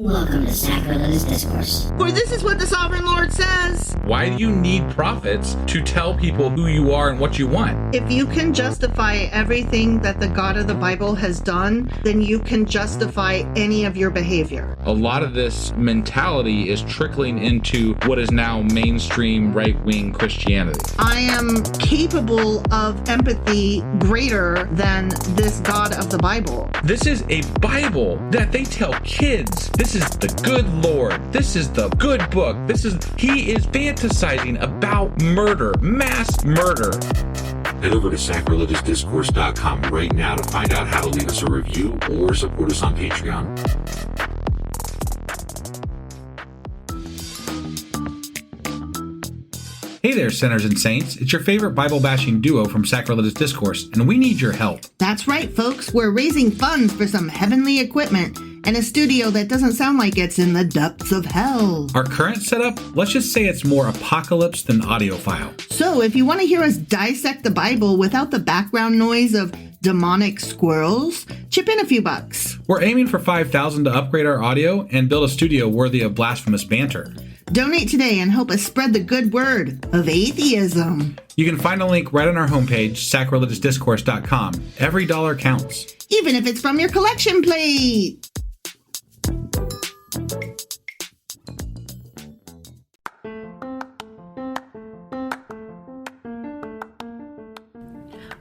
Welcome to Sacrilegious Discourse. For this is what the Sovereign Lord says. Why do you need prophets to tell people who you are and what you want? If you can justify everything that the God of the Bible has done, then you can justify any of your behavior. A lot of this mentality is trickling into what is now mainstream right-wing Christianity. I am capable of empathy greater than this God of the Bible. This is a Bible that they tell kids. This is the good Lord. This is the good book. He is fantasizing about murder, mass murder. Head over to sacrilegiousdiscourse.com right now to find out how to leave us a review or support us on Patreon. Hey there, sinners and saints. It's your favorite Bible-bashing duo from Sacrilegious Discourse, and we need your help. That's right, folks. We're raising funds for some heavenly equipment and a studio that doesn't sound like it's in the depths of hell. Our current setup, let's just say it's more apocalypse than audiophile. So if you want to hear us dissect the Bible without the background noise of demonic squirrels, chip in a few bucks. We're aiming for $5,000 to upgrade our audio and build a studio worthy of blasphemous banter. Donate today and help us spread the good word of atheism. You can find a link right on our homepage, sacrilegiousdiscourse.com. Every dollar counts. Even if it's from your collection plate.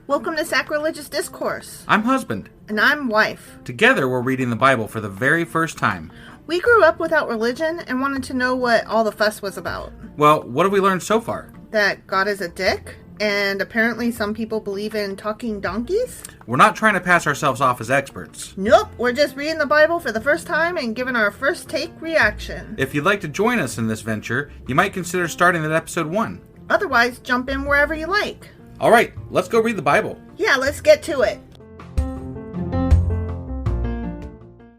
Welcome to Sacrilegious Discourse. I'm husband. And I'm wife. Together, we're reading the Bible for the very first time. We grew up without religion and wanted to know what all the fuss was about. Well, what have we learned so far? That God is a dick, and apparently some people believe in talking donkeys. We're not trying to pass ourselves off as experts. Nope, we're just reading the Bible for the first time and giving our first take reaction. If you'd like to join us in this venture, you might consider starting at episode 1. Otherwise, jump in wherever you like. All right, let's go read the Bible. Yeah, let's get to it.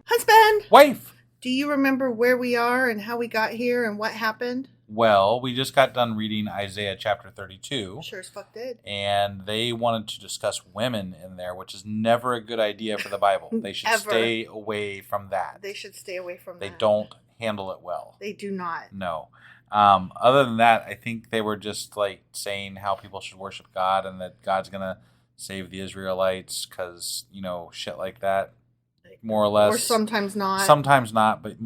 Husband! Wife! Do you remember where we are and how we got here and what happened? Well, we just got done reading Isaiah chapter 32. Sure as fuck did. And they wanted to discuss women in there, which is never a good idea for the Bible. They should stay away from that. They should stay away from that. They don't handle it well. They do not. No. Other than that, I think they were just like saying how people should worship God and that God's going to save the Israelites because, shit like that. More or less. Or sometimes not. Sometimes not, but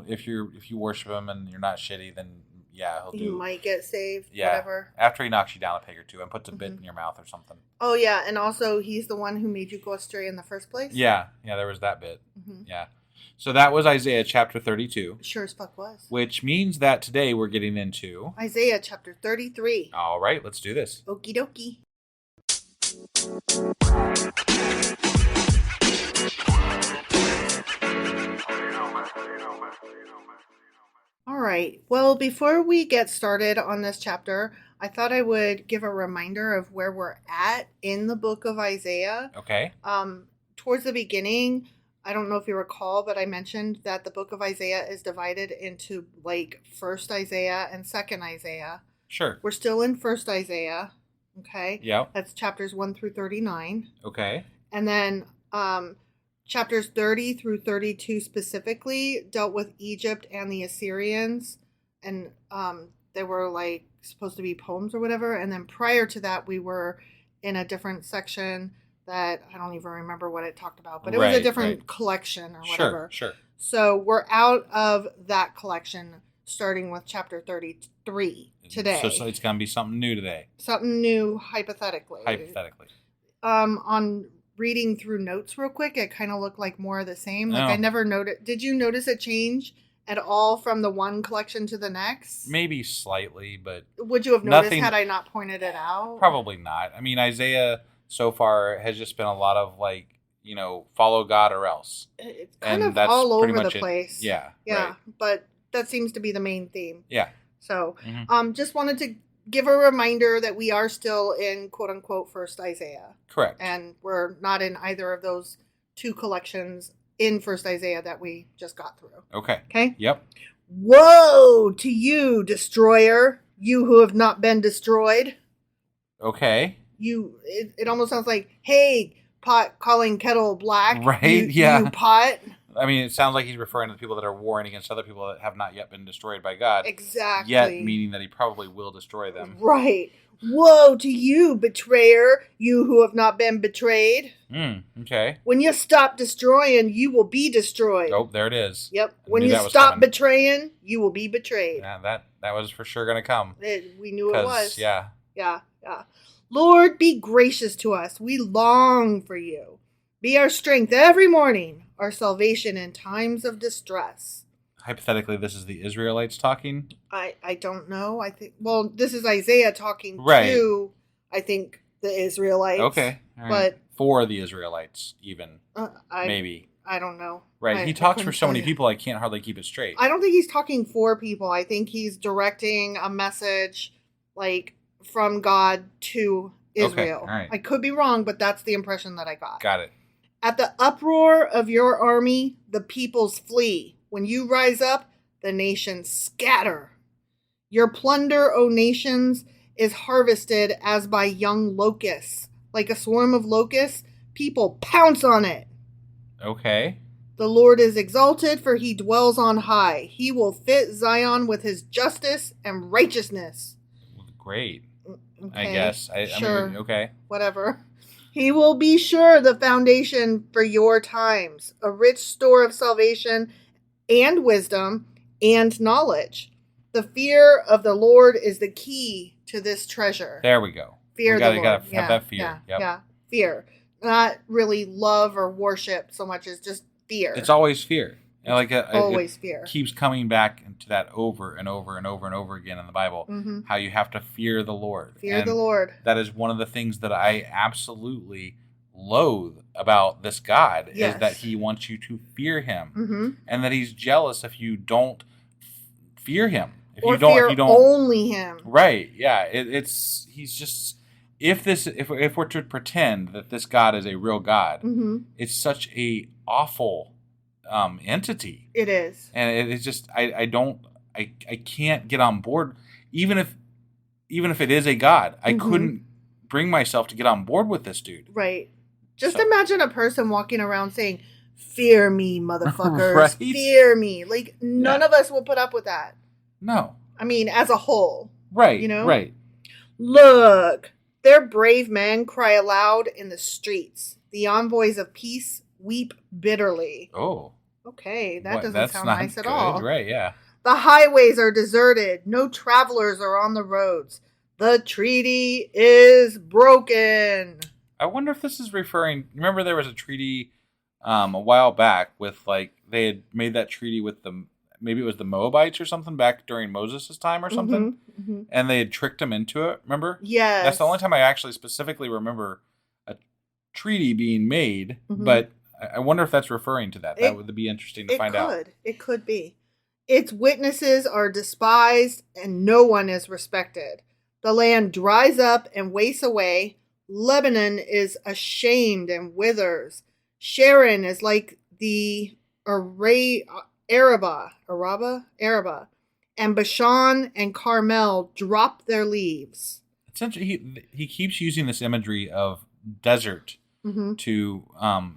if you worship him and you're not shitty, then yeah, he'll do. You might get saved. Yeah. Whatever. After he knocks you down a peg or two and puts a bit in your mouth or something. Oh yeah, and also he's the one who made you go astray in the first place. Yeah, there was that bit. Mm-hmm. Yeah. So that was Isaiah chapter 32. Sure as fuck was. Which means that today we're getting into Isaiah chapter 33. All right, let's do this. Okie dokie. All right. Well, before we get started on this chapter, I thought I would give a reminder of where we're at in the book of Isaiah. Okay. Towards the beginning, I don't know if you recall, but I mentioned that the book of Isaiah is divided into like first Isaiah and second Isaiah. Sure. We're still in first Isaiah. Okay. Yeah. That's chapters 1 through 39. Okay. And then chapters 30 through 32 specifically dealt with Egypt and the Assyrians. And they were like supposed to be poems or whatever. And then prior to that, we were in a different section that I don't even remember what it talked about. But it was a different collection or whatever. Sure. So we're out of that collection starting with chapter 33 today. So it's going to be something new today. Something new, hypothetically. On reading through notes real quick, it kind of looked like more of the same. Like I never noticed. Did you notice a change at all from the one collection to the next? Maybe slightly, but would you have noticed had I not pointed it out? Probably not. I mean, Isaiah so far has just been a lot of follow God or else. It's kind of all over the place. Yeah. Right. But that seems to be the main theme. Yeah. So, just wanted to give a reminder that we are still in quote unquote first Isaiah. Correct. And we're not in either of those two collections in first Isaiah that we just got through. Okay. Okay? Yep. Woe to you, destroyer, you who have not been destroyed. Okay. It almost sounds like, hey, pot calling kettle black. Right, yeah. You pot. I mean, it sounds like he's referring to the people that are warring against other people that have not yet been destroyed by God. Exactly. Yet, meaning that he probably will destroy them. Right. Woe to you, betrayer, you who have not been betrayed. Okay. When you stop destroying, you will be destroyed. Oh, there it is. Yep. I When knew you that was stop coming. betraying, you will be betrayed. Yeah, that was for sure going to come. We knew it was. Yeah. Yeah. Lord, be gracious to us. We long for you. Be our strength every morning, our salvation in times of distress. Hypothetically, this is the Israelites talking. I don't know. I think, well, this is Isaiah talking Right. I think, the Israelites. Okay. All right. But for the Israelites, even. Maybe. I don't know. Right. He talks for so many people, I can't hardly keep it straight. I don't think he's talking for people. I think he's directing a message, like, from God to Israel. Okay. All right. I could be wrong, but that's the impression that I got. Got it. At the uproar of your army, the peoples flee. When you rise up, the nations scatter. Your plunder, O nations, is harvested as by young locusts. Like a swarm of locusts, people pounce on it. Okay. The Lord is exalted, for he dwells on high. He will fit Zion with his justice and righteousness. Great. Okay, I guess. sure. I mean, okay. Whatever. He will be sure the foundation for your times, a rich store of salvation and wisdom and knowledge. The fear of the Lord is the key to this treasure. There we go. Fear we the Lord. gotta have that fear. Yeah. Fear. Not really love or worship so much as just fear. It's always fear. And always fear. Keeps coming back into that over and over and over and over again in the Bible. Mm-hmm. How you have to fear the Lord. Fear the Lord. That is one of the things that I absolutely loathe about this God, Yes. is that he wants you to fear him. Mm-hmm. And that he's jealous if you don't fear him. If or you don't, fear if you don't, only him. Right. Yeah. He's just, if we're to pretend that this God is a real God, Mm-hmm. it's such a awful entity. It is. And it's just, I can't get on board. Even if it is a God, I Mm-hmm. couldn't bring myself to get on board with this dude. Right. Just So- imagine a person walking around saying, "Fear me, motherfuckers. Right? Fear me." Like, none Yeah. of us will put up with that. No. I mean, as a whole. Right. You know? Right. Look, their brave men cry aloud in the streets. The envoys of peace weep bitterly. Oh. Okay, that What? doesn't That's sound not nice at good. all. Right. Yeah. The highways are deserted. No travelers are on the roads. The treaty is broken. I wonder if this is referring. Remember, there was a treaty a while back with, like, they had made that treaty with maybe it was the Moabites or something back during Moses' time or something, Mm-hmm. and they had tricked him into it. Remember? Yes. That's the only time I actually specifically remember a treaty being made. Mhm. But I wonder if that's referring to that. That would be interesting to find out. It could be. Its witnesses are despised and no one is respected. The land dries up and wastes away. Lebanon is ashamed and withers. Sharon is like the Araba, and Bashan and Carmel drop their leaves. It's interesting. He keeps using this imagery of desert Mm-hmm. to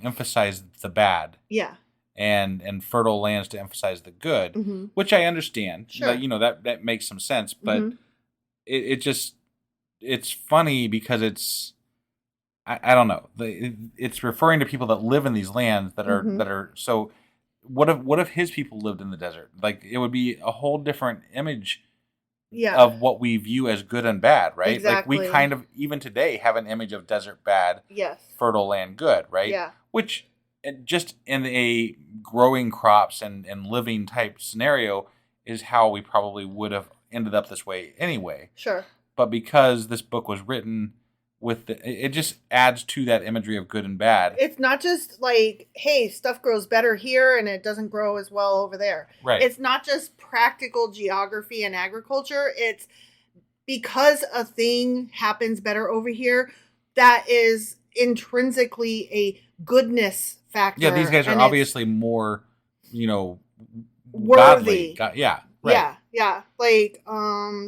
emphasize the bad. Yeah. And fertile lands to emphasize the good, Mm-hmm. which I understand. Sure. That makes some sense, but Mhm. it's funny because it's I don't know. It's referring to people that live in these lands that are Mhm. so. What if his people lived in the desert? Like, it would be a whole different image Yeah. of what we view as good and bad, right? Exactly. Like, we kind of even today have an image of desert bad, Yes. fertile land good, right? Yeah. Which, just in a growing crops and living type scenario, is how we probably would have ended up this way anyway. Sure. But because this book was written with it just adds to that imagery of good and bad. It's not just like, hey, stuff grows better here and it doesn't grow as well over there. Right. It's not just practical geography and agriculture. It's because a thing happens better over here, that is intrinsically a goodness factor. Yeah, these guys are and obviously more, worthy. godly. Yeah. Right. Yeah. Like,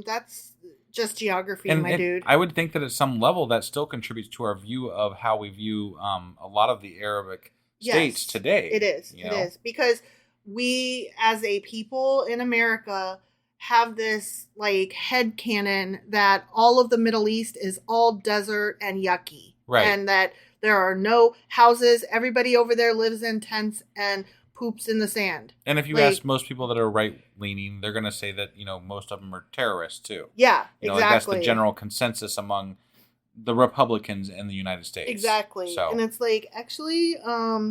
that's just geography, my dude. I would think that at some level that still contributes to our view of how we view a lot of the Arabic states today. It is. You It know? is. Because we, as a people in America, have this, like, headcanon that all of the Middle East is all desert and yucky. Right. And that there are no houses. Everybody over there lives in tents and poops in the sand. And if you Like- ask most people that are right-leaning, they're going to say that, you know, most of them are terrorists, too. Yeah, You know, exactly. like that's the general consensus among the Republicans in the United States. Exactly. So, And it's like, actually,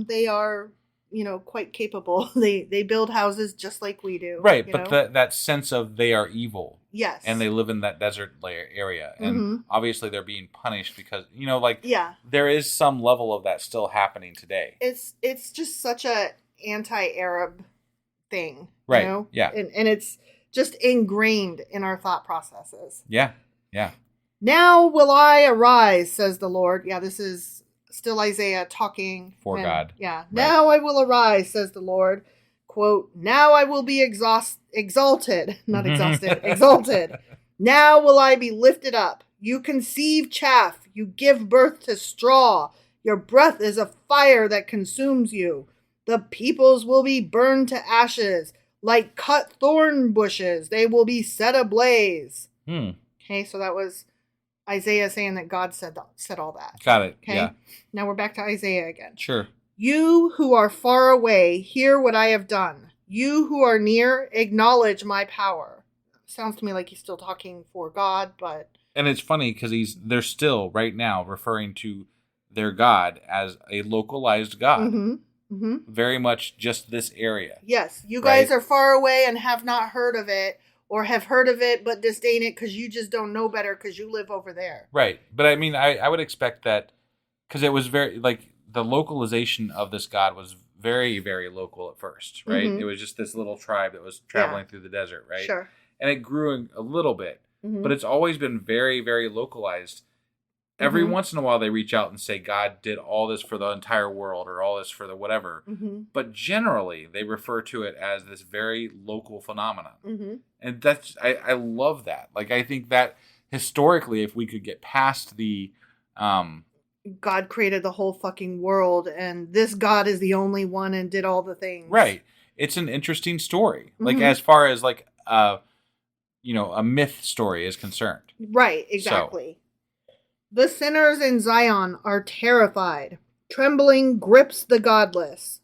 they are, you know, quite capable. They build houses just like we do. right, you but know? that sense of they are evil. Yes. And they live in that desert area. And Mhm. obviously they're being punished because, you know, like, Yeah. there is some level of that still happening today. It's just such a anti-Arab thing. Right, You know? yeah. And it's just ingrained in our thought processes. Yeah, yeah. Now will I arise, says the Lord. Yeah, this is still Isaiah talking. For God. Yeah. Right. Now I will arise, says the Lord. Quote, now I will be exalted. Not exhausted. Exalted. Now will I be lifted up. You conceive chaff. You give birth to straw. Your breath is a fire that consumes you. The peoples will be burned to ashes. Like cut thorn bushes, they will be set ablaze. Okay, so that was Isaiah saying that God said all that. Got it. Okay. Yeah. Now we're back to Isaiah again. Sure. You who are far away, hear what I have done. You who are near, acknowledge my power. Sounds to me like he's still talking for God, but And it's funny because they're still right now referring to their God as a localized God. Very much just this area. yes, you guys Right. are far away and have not heard of it, or have heard of it but disdain it because you just don't know better because you live over there. Right. But I mean, I would expect that because it was very, like, the localization of this God was very, very local at first, right? Mhm. It was just this little tribe that was traveling through the desert, right? Sure. And it grew a little bit, Mhm. but it's always been very, very localized. Every Mhm. once in a while, they reach out and say, God did all this for the entire world or all this for the whatever. Mhm. But generally, they refer to it as this very local phenomenon. Mhm. And that's, I love that. Like, I think that historically, if we could get past the, God created the whole fucking world, and this God is the only one and did all the things. right, it's an interesting story. Like, Mhm. as far as, like, you know, a myth story is concerned. Right, exactly. The sinners in Zion are terrified. Trembling grips the godless.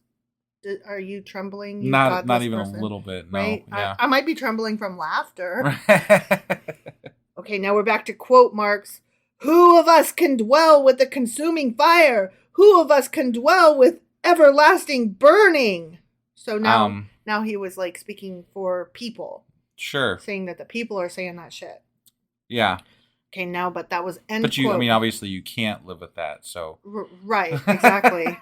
Are you trembling? You Not godless even person? a little bit, no. Right? Yeah. I might be trembling from laughter. Okay, now we're back to quote marks. Who of us can dwell with the consuming fire? Who of us can dwell with everlasting burning? So now, now he was like speaking for people, Sure. saying that the people are saying that shit. Yeah. Okay, now, but that was end But you, quote. I mean, obviously you can't live with that, so. Right, exactly.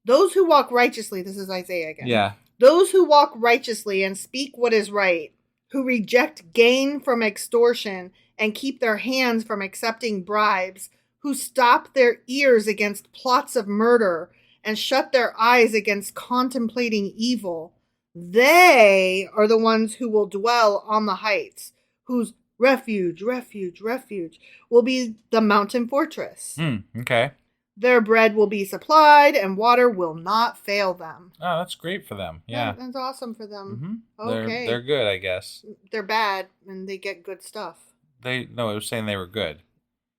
Those who walk righteously, this is Isaiah again. Yeah. Those who walk righteously and speak what is right, who reject gain from extortion and keep their hands from accepting bribes, who stop their ears against plots of murder and shut their eyes against contemplating evil, they are the ones who will dwell on the heights, whose refuge will be the mountain fortress. Okay. Their bread will be supplied and water will not fail them. Oh, that's great for them. Yeah. That's awesome for them. Mm-hmm. Okay. They're good, I guess. They're bad and they get good stuff. No, it was saying they were good.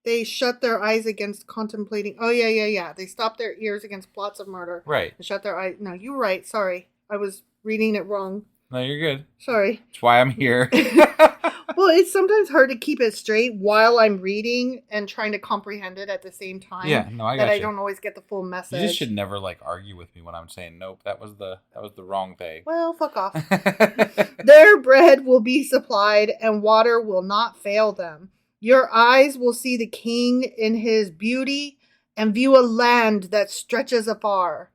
They shut their eyes against contemplating. Oh, yeah. They stop their ears against plots of murder. Right. And shut their eyes. No, you were right. Sorry. I was reading it wrong. No, you're good. Sorry. That's why I'm here. Well, it's sometimes hard to keep it straight while I'm reading and trying to comprehend it at the same time. Yeah, no, I got that I you. don't always get the full message. You just should never, like, argue with me when I'm saying nope. That was the wrong thing. Well, fuck off. Their bread will be supplied and water will not fail them. Your eyes will see the king in his beauty and view a land that stretches afar.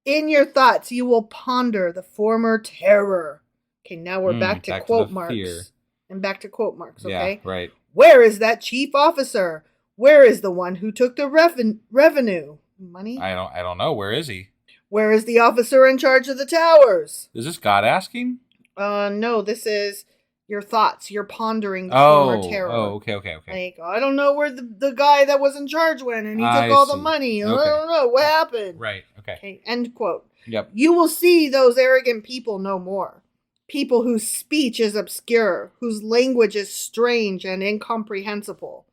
In your thoughts, you will ponder the former terror. Okay, now we're back to quote marks. Fear. And back to quote marks, okay? Yeah, right. Where is that chief officer? Where is the one who took the revenue? Money? I don't know. Where is he? Where is the officer in charge of the towers? Is this God asking? No, this is your thoughts. You're pondering the former terror. Okay. Like, I don't know where the guy that was in charge went, and he took all the money. Okay. I don't know what happened. Right. Okay. Okay. End quote. Yep. You will see those arrogant people no more. People whose speech is obscure, whose language is strange and incomprehensible.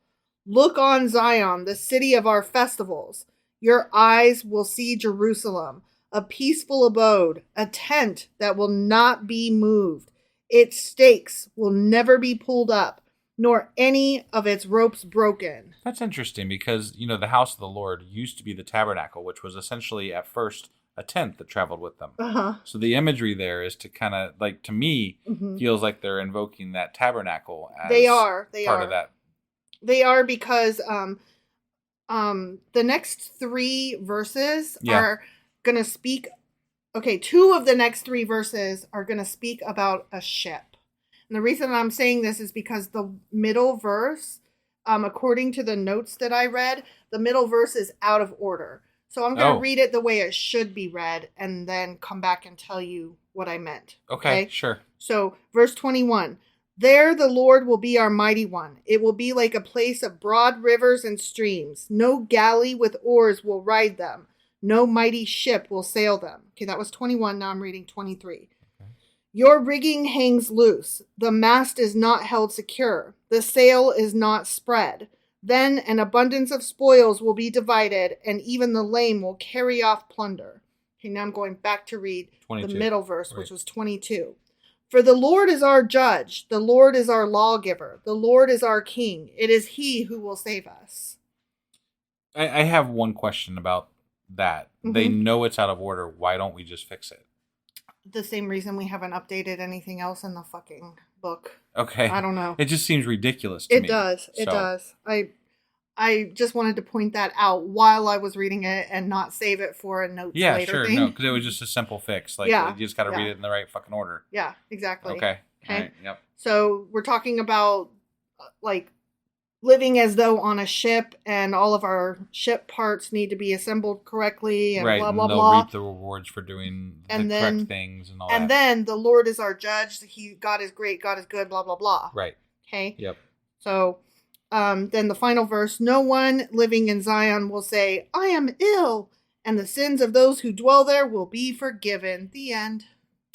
Look on Zion, the city of our festivals. Your eyes will see Jerusalem, a peaceful abode, a tent that will not be moved. Its stakes will never be pulled up, nor any of its ropes broken. That's interesting because, the house of the Lord used to be the tabernacle, which was essentially at first a tent that traveled with them. Uh-huh. So the imagery there is to kind of, like, to me, feels like they're invoking that tabernacle as they are part of that. They are because the next 3 verses are going to speak. Okay, 2 of the next 3 verses are going to speak about a ship. And the reason I'm saying this is because the middle verse, according to the notes that I read, the middle verse is out of order. So I'm going to read it the way it should be read and then come back and tell you what I meant. Okay, sure. So, verse 21. There the Lord will be our mighty one. It will be like a place of broad rivers and streams. No galley with oars will ride them. No mighty ship will sail them. Okay, that was 21. Now I'm reading 23. Okay. Your rigging hangs loose. The mast is not held secure. The sail is not spread. Then an abundance of spoils will be divided, and even the lame will carry off plunder. Okay, now I'm going back to read 22. The middle verse, which was 22. For the Lord is our judge. The Lord is our lawgiver. The Lord is our king. It is he who will save us. I have one question about that. They know it's out of order. Why don't we just fix it? The same reason we haven't updated anything else in the fucking book. Okay. I don't know. It just seems ridiculous to me. It does. It does. I just wanted to point that out while I was reading it and not save it for a notes later sure. thing. No, because it was just a simple fix. Like, you just got to read it in the right fucking order. Yeah, exactly. Okay. All right. Yep. So we're talking about, like, living as though on a ship, and all of our ship parts need to be assembled correctly, and blah, blah, and they'll blah. reap the rewards for doing correct things and all that. And then the Lord is our judge. God is great. God is good, blah, blah, blah. Right. Okay? Yep. So, then the final verse, no one living in Zion will say, I am ill, and the sins of those who dwell there will be forgiven. The end.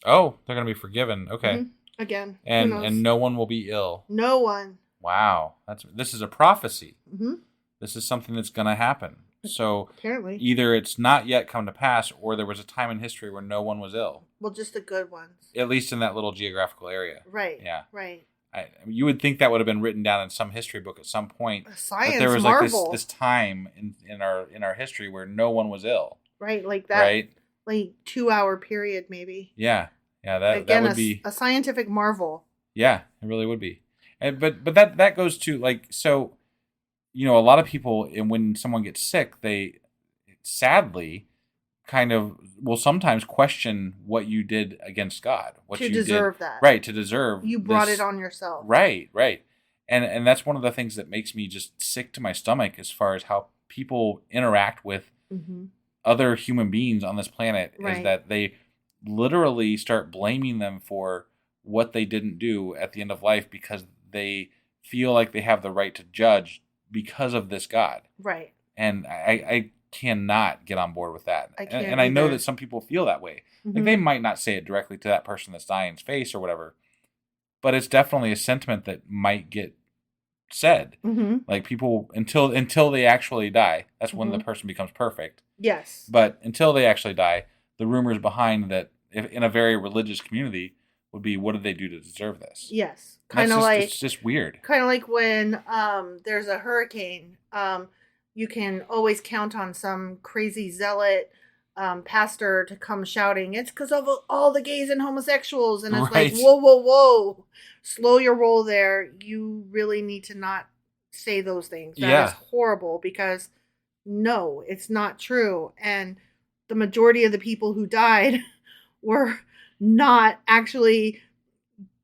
Oh, they're going to be forgiven. Okay. Mm-hmm. Again. And no one will be ill. No one. Wow. This is a prophecy. Mm-hmm. This is something that's going to happen. So apparently, either it's not yet come to pass, or there was a time in history where no one was ill. Well, just the good ones. At least in that little geographical area. Right. Yeah. Right. You would think that would have been written down in some history book at some point. A science but there was marvel. like this time in our history where no one was ill. Right, like that. Right. Like 2-hour period, maybe. Yeah. Yeah. That would be a scientific marvel. Yeah, it really would be. But that goes to, like, so, a lot of people, and when someone gets sick, they sadly kind of will sometimes question what you did against God. What to you deserve did, that. Right, to deserve. You brought it on yourself. Right. And that's one of the things that makes me just sick to my stomach as far as how people interact with other human beings on this planet, is that they literally start blaming them for what they didn't do at the end of life because they feel like they have the right to judge because of this God. Right. And I cannot get on board with that. I can't and I know either. that some people feel that way. Like, they might not say it directly to that person that's dying's face or whatever, but it's definitely a sentiment that might get said. Like, people, until they actually die, that's when the person becomes perfect. Yes. But until they actually die, the rumors behind that, if in a very religious community, would be, what did they do to deserve this? Yes. Kind of like, it's just weird. Kind of like when there's a hurricane, you can always count on some crazy zealot pastor to come shouting, it's because of all the gays and homosexuals. And it's like, whoa. Slow your roll there. You really need to not say those things. That is horrible, because no, it's not true. And the majority of the people who died were not actually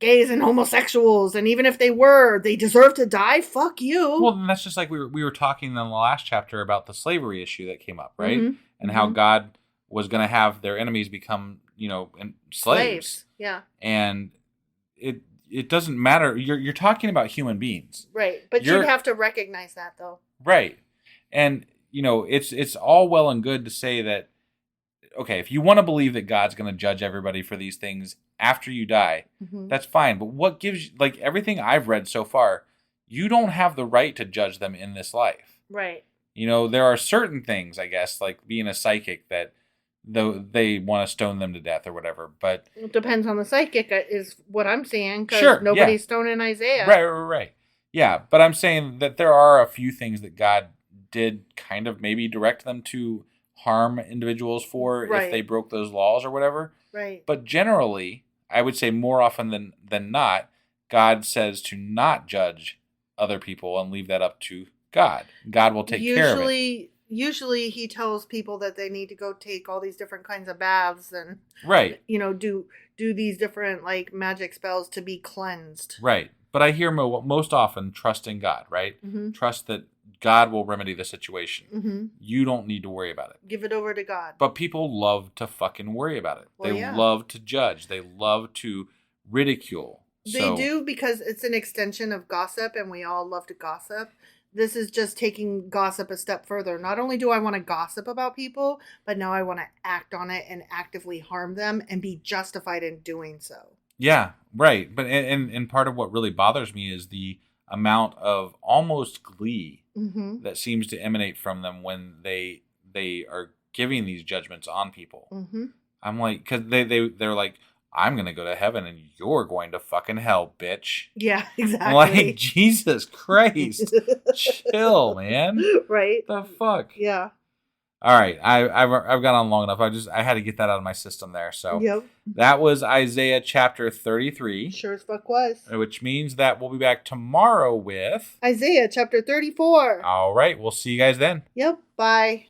gays and homosexuals, and even if they were, they deserve to die. Fuck you. Well, then that's just like we were talking in the last chapter about the slavery issue that came up, right? And how God was going to have their enemies become, slaves. Yeah. And it doesn't matter. You're talking about human beings. Right. But you'd have to recognize that, though. Right. And, it's all well and good to say that, okay, if you want to believe that God's going to judge everybody for these things after you die, that's fine. But what gives you, like everything I've read so far, you don't have the right to judge them in this life. Right. There are certain things, I guess, like being a psychic that though they want to stone them to death or whatever, but it depends on the psychic is what I'm saying, because nobody's stoning Isaiah. Right. Yeah, but I'm saying that there are a few things that God did kind of maybe direct them to harm individuals for if they broke those laws or whatever. Right. But generally, I would say more often than not, God says to not judge other people and leave that up to God. God will take care of it. Usually he tells people that they need to go take all these different kinds of baths and do these different like magic spells to be cleansed. Right. But I hear most often trust in God, right? Mm-hmm. Trust that God will remedy the situation. Mm-hmm. You don't need to worry about it. Give it over to God. But people love to fucking worry about it. Well, they love to judge. They love to ridicule. They do, because it's an extension of gossip, and we all love to gossip. This is just taking gossip a step further. Not only do I want to gossip about people, but now I want to act on it and actively harm them and be justified in doing so. Yeah, right. But and part of what really bothers me is the amount of almost glee that seems to emanate from them when they are giving these judgments on people. Mm-hmm. I'm like, because they're like, I'm going to go to heaven and you're going to fucking hell, bitch. Yeah, exactly. Like, Jesus Christ. Chill, man. Right. The fuck? Yeah. All right. I've gone on long enough. I had to get that out of my system there. So that was Isaiah chapter 33. Sure as fuck was. Which means that we'll be back tomorrow with Isaiah chapter 34. All right. We'll see you guys then. Yep. Bye.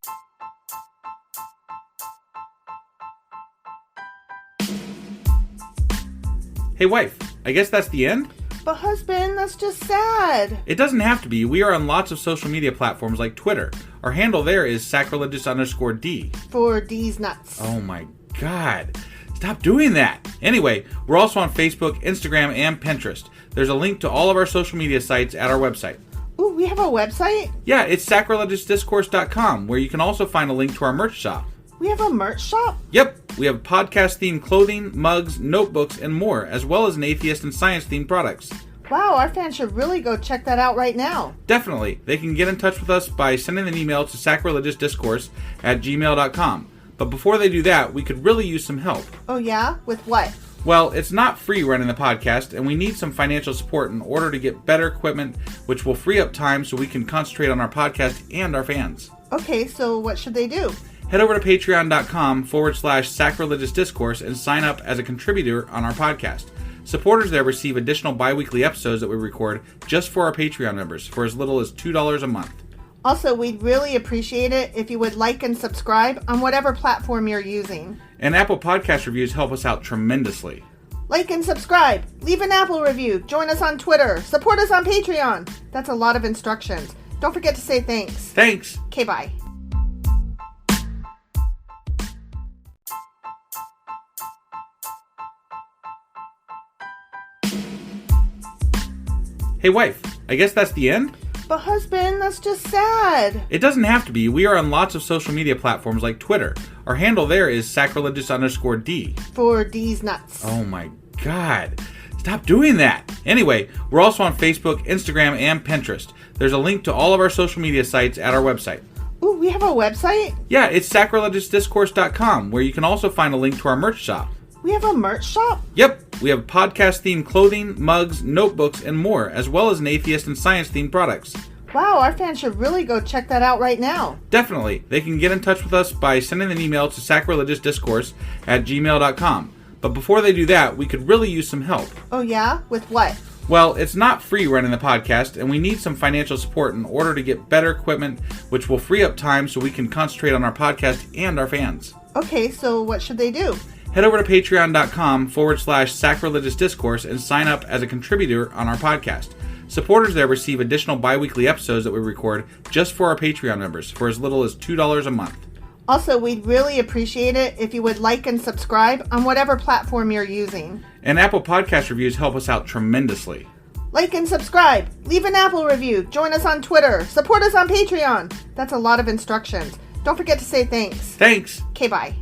Hey, wife, I guess that's the end? But husband, that's just sad. It doesn't have to be. We are on lots of social media platforms like Twitter. Our handle there is sacrilegious_D. For D's nuts. Oh my God. Stop doing that. Anyway, we're also on Facebook, Instagram, and Pinterest. There's a link to all of our social media sites at our website. Ooh, we have a website? Yeah, it's sacrilegiousdiscourse.com, where you can also find a link to our merch shop. We have a merch shop? Yep. We have podcast-themed clothing, mugs, notebooks, and more, as well as an atheist and science-themed products. Wow, our fans should really go check that out right now. Definitely. They can get in touch with us by sending an email to sacrilegiousdiscourse@gmail.com. But before they do that, we could really use some help. Oh yeah? With what? Well, it's not free running the podcast, and we need some financial support in order to get better equipment, which will free up time so we can concentrate on our podcast and our fans. Okay, so what should they do? Head over to patreon.com/sacrilegiousdiscourse and sign up as a contributor on our podcast. Supporters there receive additional bi-weekly episodes that we record just for our Patreon members for as little as $2 a month. Also, we'd really appreciate it if you would like and subscribe on whatever platform you're using. And Apple Podcast reviews help us out tremendously. Like and subscribe. Leave an Apple review. Join us on Twitter. Support us on Patreon. That's a lot of instructions. Don't forget to say thanks. Thanks. Okay, bye. Hey, wife, I guess that's the end? But husband, that's just sad. It doesn't have to be. We are on lots of social media platforms like Twitter. Our handle there is sacrilegious_D. For D's nuts. Oh my God. Stop doing that. Anyway, we're also on Facebook, Instagram, and Pinterest. There's a link to all of our social media sites at our website. Ooh, we have a website? Yeah, it's sacrilegiousdiscourse.com, where you can also find a link to our merch shop. We have a merch shop? Yep. We have podcast-themed clothing, mugs, notebooks, and more, as well as an atheist and science-themed products. Wow, our fans should really go check that out right now. Definitely. They can get in touch with us by sending an email to sacrilegiousdiscourse@gmail.com. But before they do that, we could really use some help. Oh yeah? With what? Well, it's not free running the podcast, and we need some financial support in order to get better equipment, which will free up time so we can concentrate on our podcast and our fans. Okay, so what should they do? Head over to patreon.com/sacrilegiousdiscourse and sign up as a contributor on our podcast. Supporters there receive additional bi-weekly episodes that we record just for our Patreon members for as little as $2 a month. Also, we'd really appreciate it if you would like and subscribe on whatever platform you're using. And Apple Podcast reviews help us out tremendously. Like and subscribe. Leave an Apple review. Join us on Twitter. Support us on Patreon. That's a lot of instructions. Don't forget to say thanks. Thanks. Okay, bye.